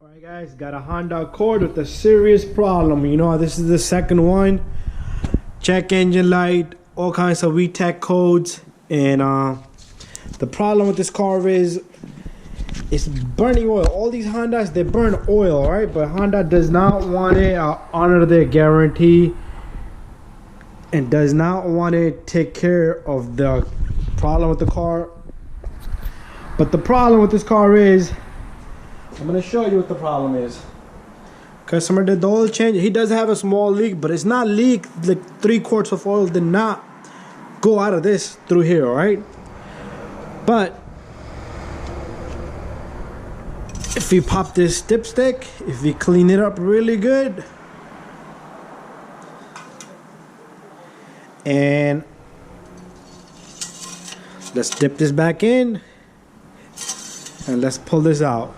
Alright guys, got a Honda Accord with a serious problem. You know, this is the second one. Check engine light, all kinds of VTEC codes. And the problem with this car is it's burning oil. All these Hondas, they burn oil, right? But Honda does not want to honor their guarantee and does not want to take care of the problem with the car. But the problem with this car is, I'm going to show you what the problem is. Customer did the oil change. He does have a small leak, but it's not leak. Like 3 quarts of oil did not go out of this through here, all right? But if we pop this dipstick, if we clean it up really good, and let's dip this back in, and let's pull this out.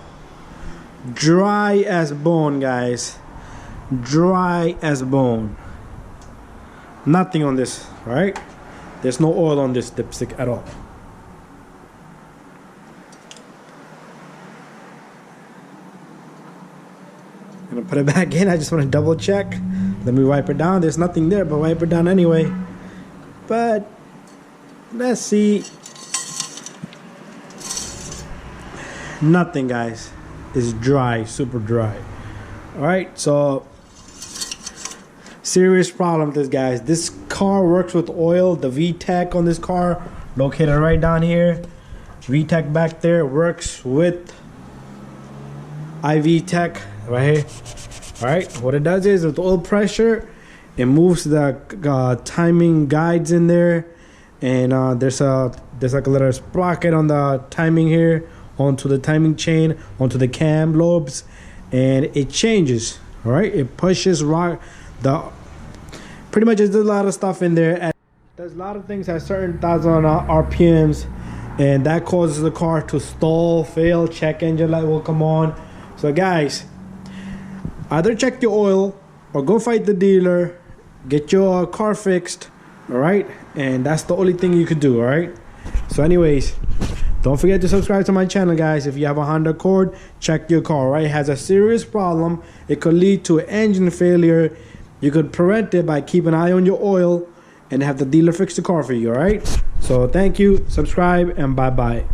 Dry as bone, guys. Dry as bone. Nothing on this, right? There's no oil on this dipstick at all. I'm gonna put it back in. I just want to double check. Let me wipe it down. There's nothing there, but wipe it down anyway. But let's see. Nothing, guys. It's dry, super dry. All right, so serious problem with this, guys. This car works with oil. The VTEC on this car, located right down here. VTEC back there works with iVTEC right here. All right, what it does is with oil pressure, it moves the timing guides in there, and there's like a little sprocket on the timing here, onto the timing chain, onto the cam lobes, and it changes. All right, it pushes pretty much there's a lot of stuff in there. There's a lot of things at certain thousand RPMs, and that causes the car to stall, fail. Check engine light will come on. So guys, either check your oil or go fight the dealer, get your car fixed. All right, and that's the only thing you could do. All right, so anyways, don't forget to subscribe to my channel, guys. If you have a Honda Accord, check your car, right? It has a serious problem. It could lead to engine failure. You could prevent it by keeping an eye on your oil and have the dealer fix the car for you, all right? So thank you, subscribe, and bye-bye.